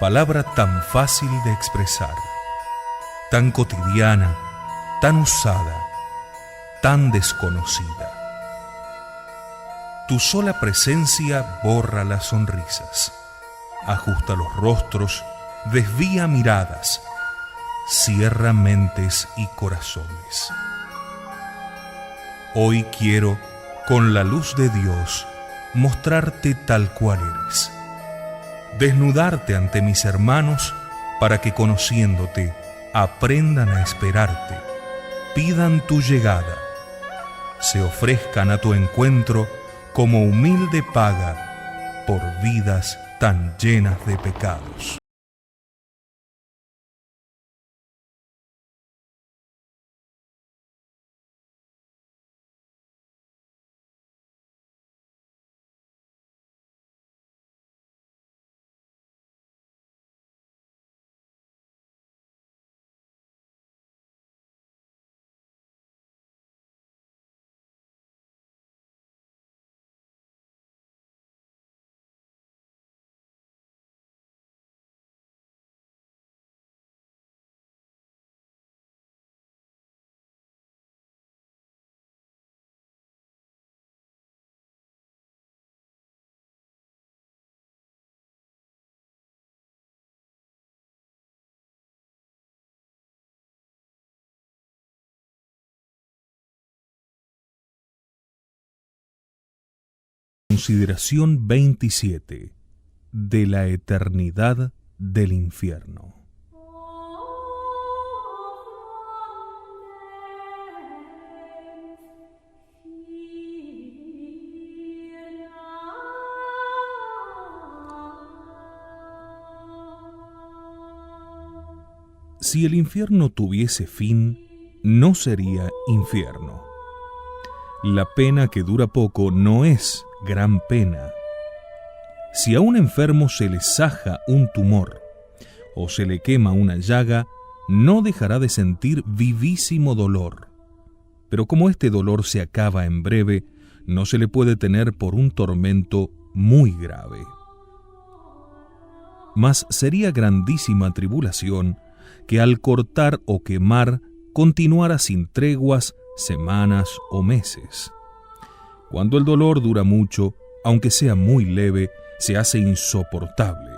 Palabra tan fácil de expresar, tan cotidiana, tan usada, tan desconocida. Tu sola presencia borra las sonrisas, ajusta los rostros, desvía miradas, cierra mentes y corazones. Hoy quiero, con la luz de Dios, mostrarte tal cual eres. Desnudarte ante mis hermanos para que, conociéndote, aprendan a esperarte, pidan tu llegada, se ofrezcan a tu encuentro como humilde paga por vidas tan llenas de pecados. Consideración 27. De la eternidad del infierno. Si el infierno tuviese fin, no sería infierno. La pena que dura poco no es gran pena. Si a un enfermo se le saja un tumor o se le quema una llaga, no dejará de sentir vivísimo dolor. Pero como este dolor se acaba en breve, no se le puede tener por un tormento muy grave. Mas sería grandísima tribulación que al cortar o quemar continuara sin treguas semanas o meses. Cuando el dolor dura mucho, aunque sea muy leve, se hace insoportable.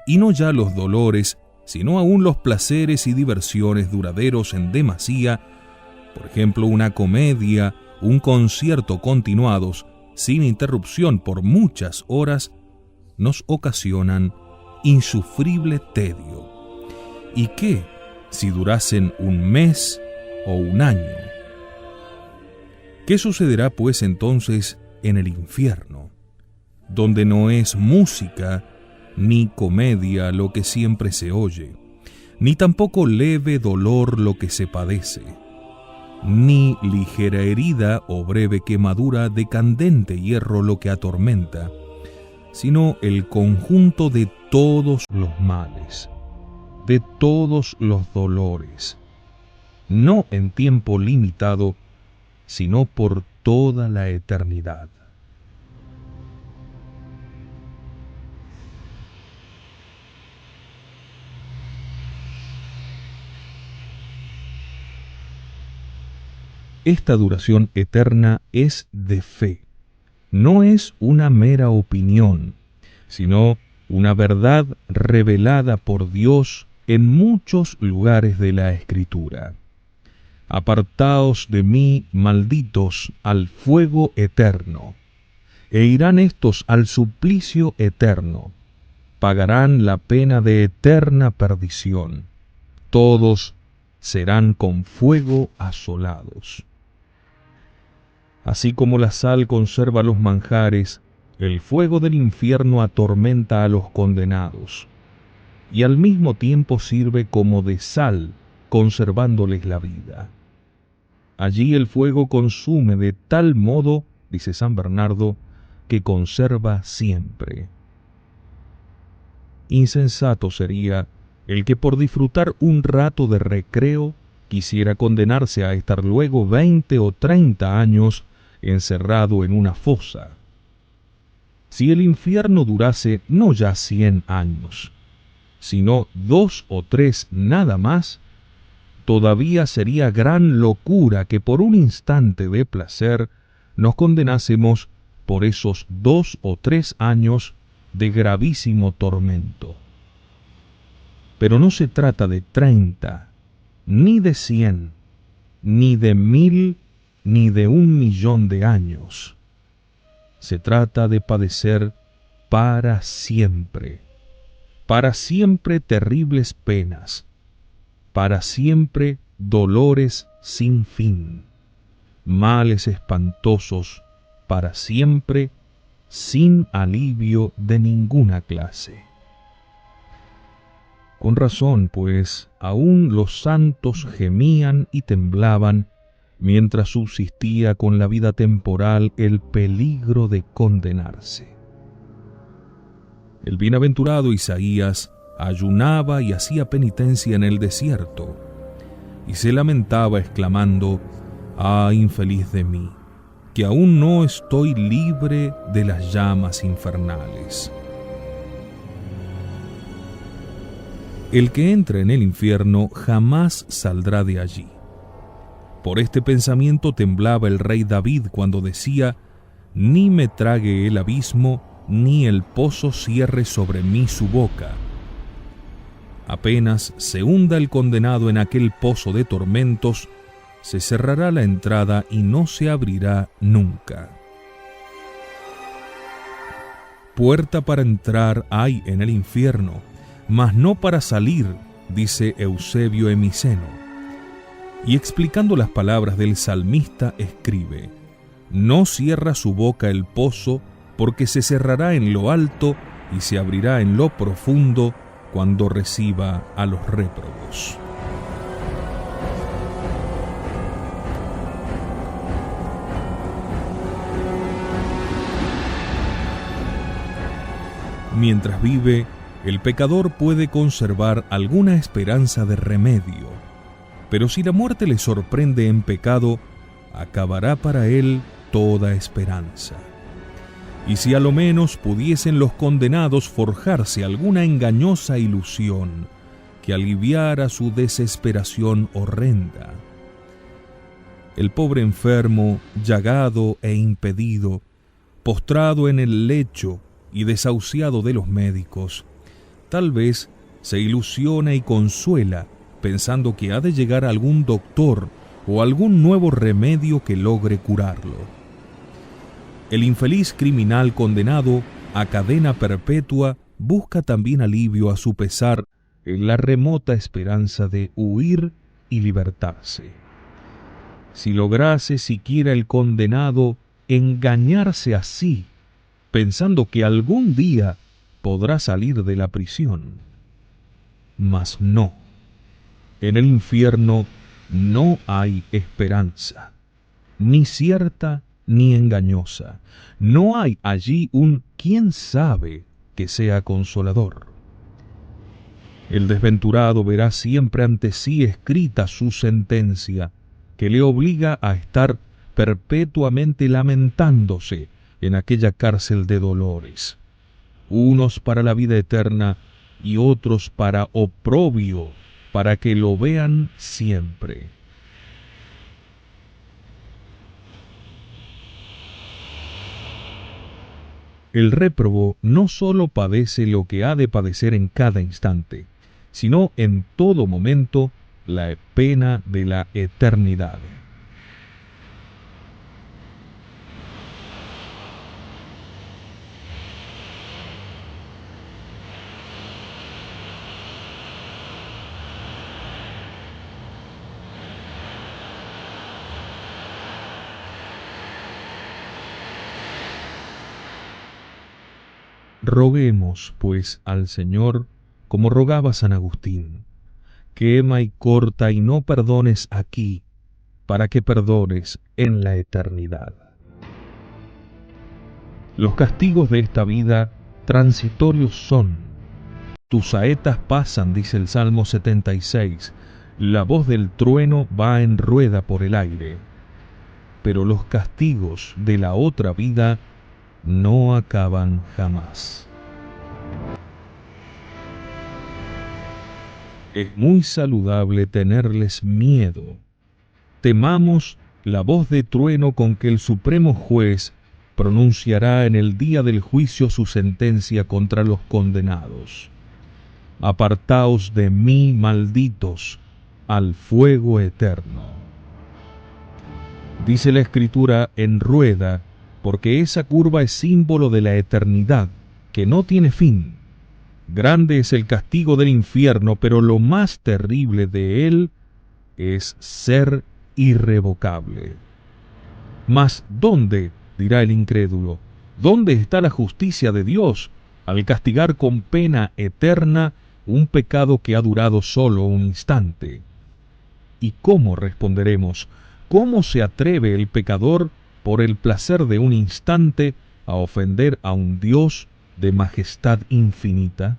Y no ya los dolores, sino aún los placeres y diversiones duraderos en demasía, por ejemplo una comedia, un concierto continuados, sin interrupción por muchas horas, nos ocasionan insufrible tedio. ¿Y qué si durasen un mes o un año? ¿Qué sucederá pues entonces en el infierno, donde no es música ni comedia lo que siempre se oye, ni tampoco leve dolor lo que se padece, ni ligera herida o breve quemadura de candente hierro lo que atormenta, sino el conjunto de todos los males, de todos los dolores, no en tiempo limitado, sino por toda la eternidad? Esta duración eterna es de fe, no es una mera opinión, sino una verdad revelada por Dios en muchos lugares de la Escritura. Apartaos de mí, malditos, al fuego eterno, e irán estos al suplicio eterno, pagarán la pena de eterna perdición, todos serán con fuego asolados. Así como la sal conserva los manjares, el fuego del infierno atormenta a los condenados, y al mismo tiempo sirve como de sal, conservándoles la vida. Allí el fuego consume de tal modo, dice San Bernardo, que conserva siempre. Insensato sería el que por disfrutar un rato de recreo quisiera condenarse a estar luego 20 o 30 años encerrado en una fosa. Si el infierno durase no ya 100 años, sino 2 o 3 nada más, todavía sería gran locura que por un instante de placer nos condenásemos por esos 2 o 3 años de gravísimo tormento. Pero no se trata de 30, ni de 100, ni de 1000, ni de 1.000.000 de años. Se trata de padecer para siempre terribles penas, para siempre dolores sin fin, males espantosos, para siempre sin alivio de ninguna clase. Con razón, pues, aún los santos gemían y temblaban mientras subsistía con la vida temporal el peligro de condenarse. El bienaventurado Isaías ayunaba y hacía penitencia en el desierto, y se lamentaba exclamando: «¡Ah, infeliz de mí, que aún no estoy libre de las llamas infernales!». El que entra en el infierno jamás saldrá de allí. Por este pensamiento temblaba el rey David cuando decía: «Ni me trague el abismo, ni el pozo cierre sobre mí su boca». Apenas se hunda el condenado en aquel pozo de tormentos, se cerrará la entrada y no se abrirá nunca. Puerta para entrar hay en el infierno, mas no para salir, dice Eusebio Emiceno. Y explicando las palabras del salmista escribe: «No cierra su boca el pozo, porque se cerrará en lo alto y se abrirá en lo profundo cuando reciba a los réprobos». Mientras vive, el pecador puede conservar alguna esperanza de remedio, pero si la muerte le sorprende en pecado, acabará para él toda esperanza. Y si a lo menos pudiesen los condenados forjarse alguna engañosa ilusión que aliviara su desesperación horrenda. El pobre enfermo, llagado e impedido, postrado en el lecho y desahuciado de los médicos, tal vez se ilusiona y consuela pensando que ha de llegar algún doctor o algún nuevo remedio que logre curarlo. El infeliz criminal condenado a cadena perpetua busca también alivio a su pesar en la remota esperanza de huir y libertarse. Si lograse siquiera el condenado engañarse así, pensando que algún día podrá salir de la prisión. Mas no, en el infierno no hay esperanza, ni cierta ni engañosa. No hay allí un quién sabe que sea consolador. El desventurado verá siempre ante sí escrita su sentencia, que le obliga a estar perpetuamente lamentándose en aquella cárcel de dolores, unos para la vida eterna y otros para oprobio, para que lo vean siempre. El réprobo no sólo padece lo que ha de padecer en cada instante, sino en todo momento la pena de la eternidad. Roguemos, pues, al Señor, como rogaba San Agustín: quema y corta y no perdones aquí, para que perdones en la eternidad. Los castigos de esta vida transitorios son. Tus saetas pasan, dice el Salmo 76, la voz del trueno va en rueda por el aire. Pero los castigos de la otra vida no acaban jamás. es muy saludable tenerles miedo. Temamos la voz de trueno con que el Supremo Juez pronunciará en el día del juicio su sentencia contra los condenados. Apartaos de mí, malditos, al fuego eterno. Dice la Escritura en rueda, porque esa curva es símbolo de la eternidad, que no tiene fin. Grande es el castigo del infierno, pero lo más terrible de él es ser irrevocable. Mas, ¿dónde, dirá el incrédulo, dónde está la justicia de Dios al castigar con pena eterna un pecado que ha durado solo un instante? ¿Y cómo responderemos? ¿Cómo se atreve el pecador, por el placer de un instante, a ofender a un Dios de majestad infinita?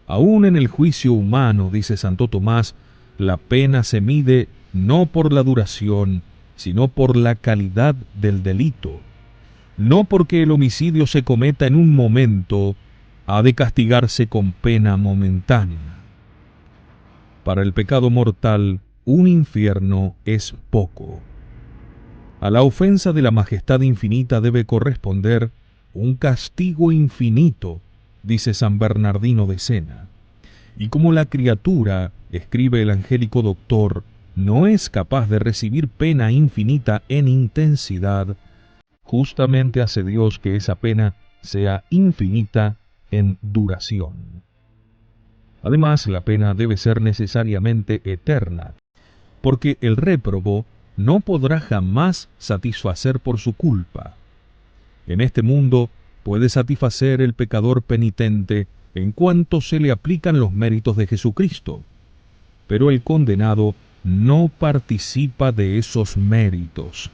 Aún en el juicio humano, dice Santo Tomás, la pena se mide no por la duración, sino por la calidad del delito. No porque el homicidio se cometa en un momento, ha de castigarse con pena momentánea. Para el pecado mortal, un infierno es poco. A la ofensa de la majestad infinita debe corresponder un castigo infinito, dice San Bernardino de Sena. Y como la criatura, escribe el angélico doctor, no es capaz de recibir pena infinita en intensidad, justamente hace Dios que esa pena sea infinita en duración. Además, la pena debe ser necesariamente eterna, porque el réprobo no podrá jamás satisfacer por su culpa. En este mundo puede satisfacer el pecador penitente en cuanto se le aplican los méritos de Jesucristo, pero el condenado no participa de esos méritos,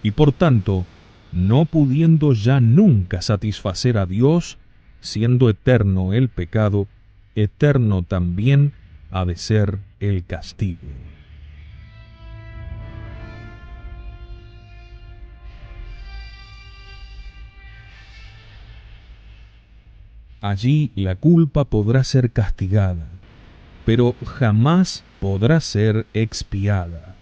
y por tanto, no pudiendo ya nunca satisfacer a Dios, siendo eterno el pecado, eterno también ha de ser el castigo. Allí la culpa podrá ser castigada, pero jamás podrá ser expiada,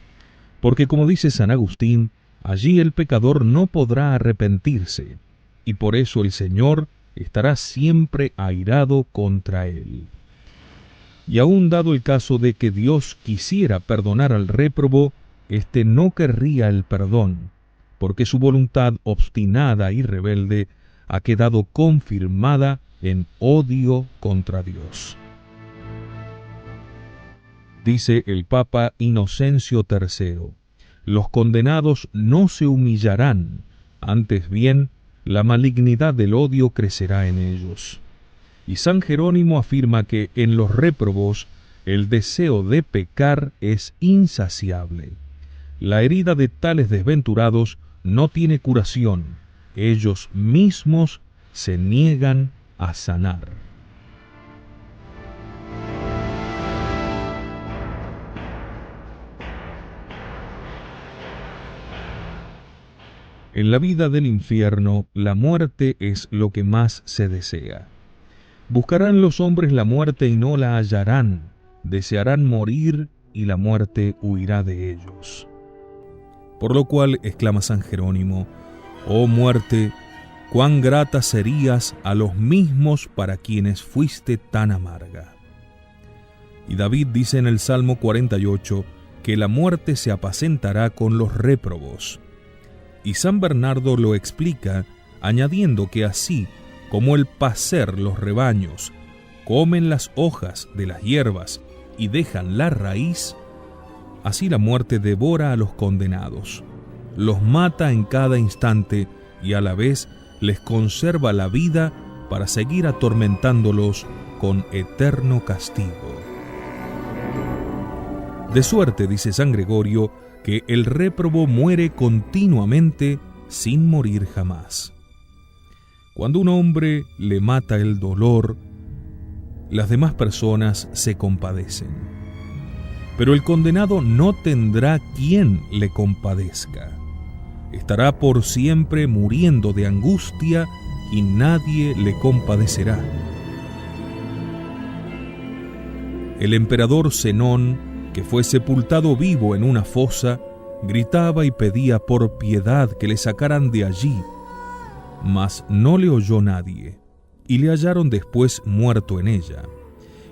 porque como dice San Agustín, allí el pecador no podrá arrepentirse, y por eso el Señor estará siempre airado contra él. Y aun dado el caso de que Dios quisiera perdonar al réprobo, éste no querría el perdón, porque su voluntad obstinada y rebelde ha quedado confirmada en odio contra Dios. Dice el Papa Inocencio III, los condenados no se humillarán, antes bien, la malignidad del odio crecerá en ellos. Y San Jerónimo afirma que en los réprobos el deseo de pecar es insaciable. La herida de tales desventurados no tiene curación, ellos mismos se niegan a sanar. En la vida del infierno, la muerte es lo que más se desea. Buscarán los hombres la muerte y no la hallarán, desearán morir y la muerte huirá de ellos. Por lo cual, exclama San Jerónimo, oh muerte, cuán grata serías a los mismos para quienes fuiste tan amarga. Y David dice en el Salmo 48 que la muerte se apacentará con los réprobos. Y San Bernardo lo explica añadiendo que así como el pacer los rebaños comen las hojas de las hierbas y dejan la raíz, así la muerte devora a los condenados, los mata en cada instante y a la vez les conserva la vida para seguir atormentándolos con eterno castigo. De suerte, dice San Gregorio, que el réprobo muere continuamente sin morir jamás. Cuando un hombre le mata el dolor, las demás personas se compadecen. Pero el condenado no tendrá quien le compadezca. Estará por siempre muriendo de angustia y nadie le compadecerá. El emperador Zenón, que fue sepultado vivo en una fosa, gritaba y pedía por piedad que le sacaran de allí, mas no le oyó nadie, y le hallaron después muerto en ella.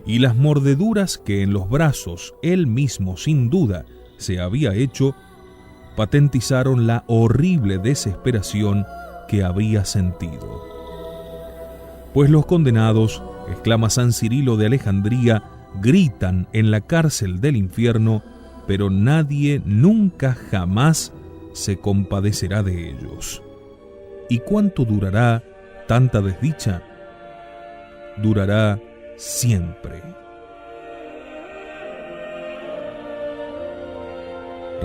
Y las mordeduras que en los brazos él mismo sin duda se había hecho, patentizaron la horrible desesperación que había sentido. Pues los condenados, exclama San Cirilo de Alejandría, gritan en la cárcel del infierno, pero nadie nunca jamás se compadecerá de ellos. ¿Y cuánto durará tanta desdicha? Durará siempre.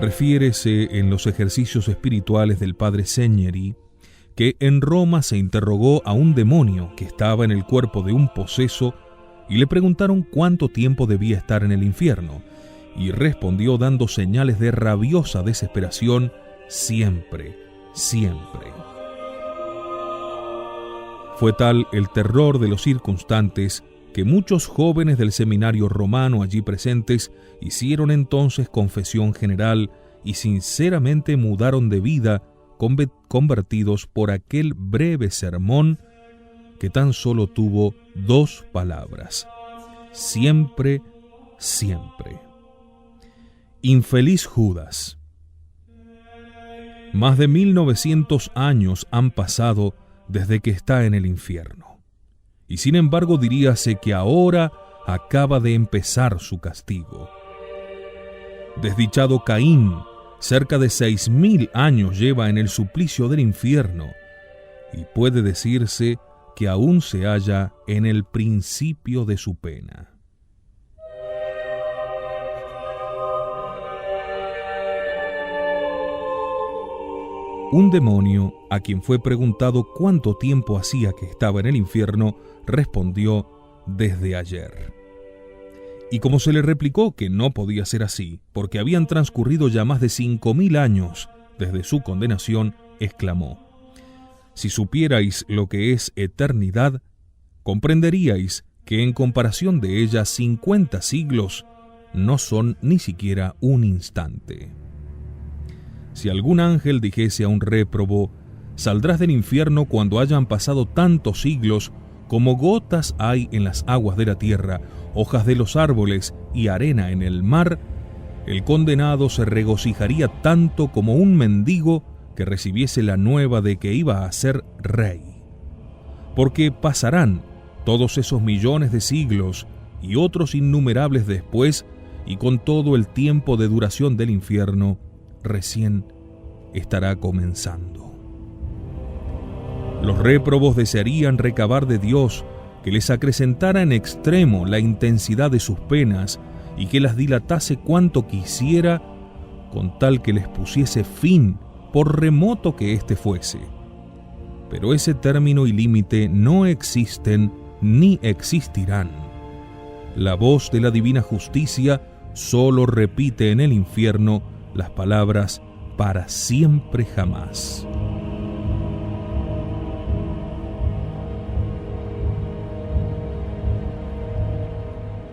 Refiérese en los ejercicios espirituales del padre Segneri que en Roma se interrogó a un demonio que estaba en el cuerpo de un poseso y le preguntaron cuánto tiempo debía estar en el infierno, y respondió dando señales de rabiosa desesperación: siempre, siempre. Fue tal el terror de los circunstantes que muchos jóvenes del seminario romano allí presentes hicieron entonces confesión general y sinceramente mudaron de vida, convertidos por aquel breve sermón que tan solo tuvo 2 palabras: siempre, siempre. Infeliz Judas. Más de 1900 años han pasado desde que está en el infierno, y sin embargo diríase que ahora acaba de empezar su castigo. Desdichado Caín, cerca de 6000 años lleva en el suplicio del infierno, y puede decirse que aún se halla en el principio de su pena. Un demonio, a quien fue preguntado cuánto tiempo hacía que estaba en el infierno, respondió: desde ayer. Y como se le replicó que no podía ser así, porque habían transcurrido ya más de 5000 años desde su condenación, exclamó: si supierais lo que es eternidad, comprenderíais que en comparación de ella 50 siglos no son ni siquiera un instante. Si algún ángel dijese a un réprobo: saldrás del infierno cuando hayan pasado tantos siglos, como gotas hay en las aguas de la tierra, hojas de los árboles y arena en el mar, el condenado se regocijaría tanto como un mendigo que recibiese la nueva de que iba a ser rey. Porque pasarán todos esos millones de siglos y otros innumerables después, y con todo el tiempo de duración del infierno recién estará comenzando. Los réprobos desearían recabar de Dios que les acrecentara en extremo la intensidad de sus penas y que las dilatase cuanto quisiera, con tal que les pusiese fin, por remoto que éste fuese. Pero ese término y límite no existen ni existirán. La voz de la divina justicia solo repite en el infierno las palabras: para siempre jamás.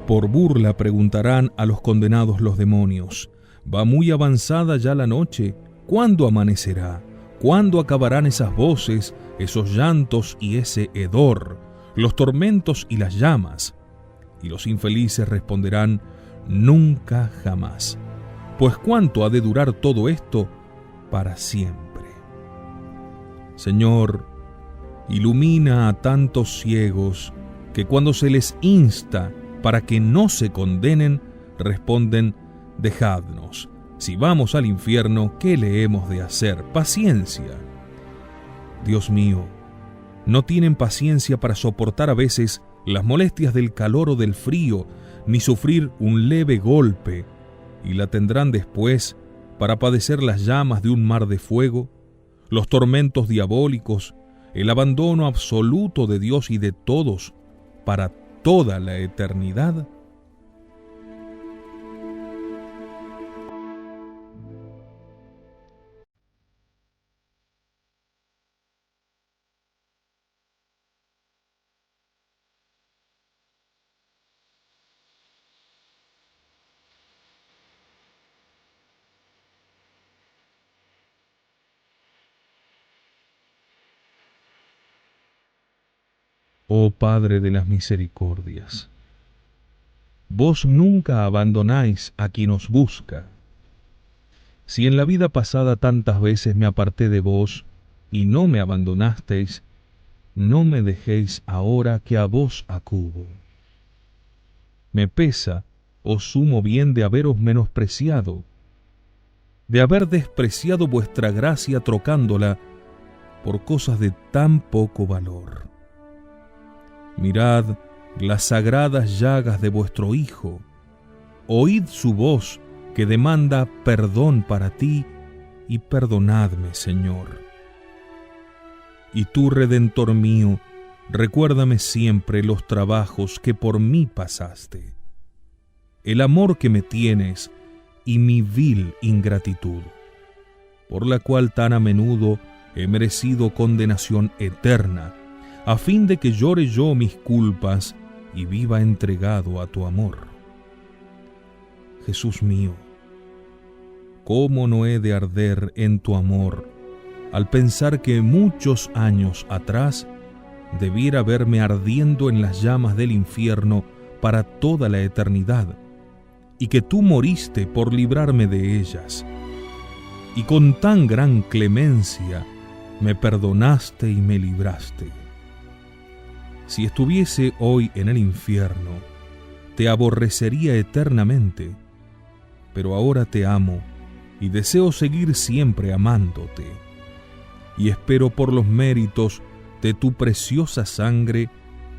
Por burla preguntarán a los condenados los demonios: va muy avanzada ya la noche, ¿cuándo amanecerá? ¿Cuándo acabarán esas voces, esos llantos y ese hedor, los tormentos y las llamas? Y los infelices responderán: nunca jamás. Pues ¿cuánto ha de durar todo esto? Para siempre. Señor, ilumina a tantos ciegos que cuando se les insta para que no se condenen, responden: dejadnos. Si vamos al infierno, ¿qué le hemos de hacer? Paciencia. Dios mío, no tienen paciencia para soportar a veces las molestias del calor o del frío, ni sufrir un leve golpe, y la tendrán después para padecer las llamas de un mar de fuego, los tormentos diabólicos, el abandono absoluto de Dios y de todos para toda la eternidad. Oh Padre de las misericordias, vos nunca abandonáis a quien os busca. Si en la vida pasada tantas veces me aparté de vos y no me abandonasteis, no me dejéis ahora que a vos acudo. Me pesa, oh sumo bien, de haberos menospreciado, de haber despreciado vuestra gracia trocándola por cosas de tan poco valor. Mirad las sagradas llagas de vuestro Hijo, oíd su voz que demanda perdón para ti, y perdonadme, Señor. Y tú, Redentor mío, recuérdame siempre los trabajos que por mí pasaste, el amor que me tienes y mi vil ingratitud, por la cual tan a menudo he merecido condenación eterna, a fin de que llore yo mis culpas y viva entregado a tu amor. Jesús mío, ¿cómo no he de arder en tu amor al pensar que muchos años atrás debiera verme ardiendo en las llamas del infierno para toda la eternidad, y que tú moriste por librarme de ellas, y con tan gran clemencia me perdonaste y me libraste? Si estuviese hoy en el infierno, te aborrecería eternamente, pero ahora te amo y deseo seguir siempre amándote, y espero por los méritos de tu preciosa sangre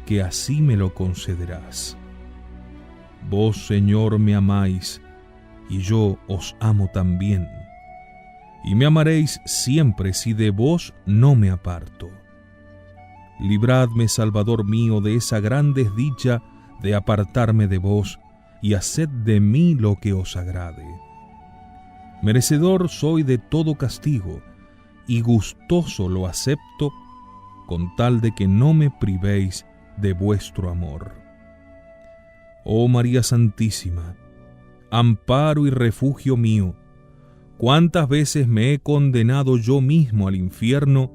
que así me lo concederás. Vos, Señor, me amáis, y yo os amo también, y me amaréis siempre si de vos no me aparto. Libradme, Salvador mío, de esa gran desdicha de apartarme de vos, y haced de mí lo que os agrade. Merecedor soy de todo castigo, y gustoso lo acepto, con tal de que no me privéis de vuestro amor. Oh María Santísima, amparo y refugio mío, cuántas veces me he condenado yo mismo al infierno,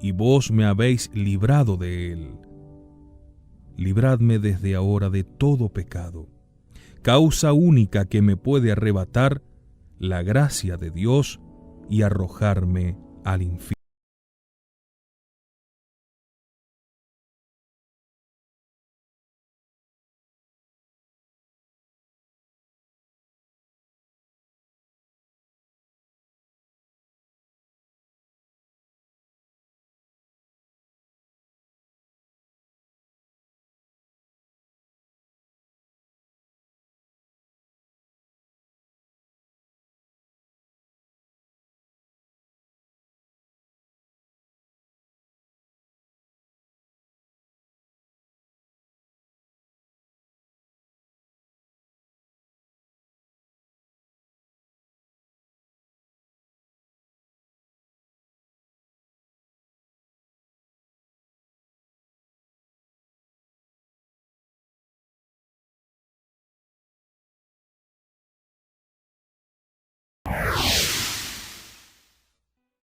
y vos me habéis librado de él. Libradme desde ahora de todo pecado, causa única que me puede arrebatar la gracia de Dios y arrojarme al infierno.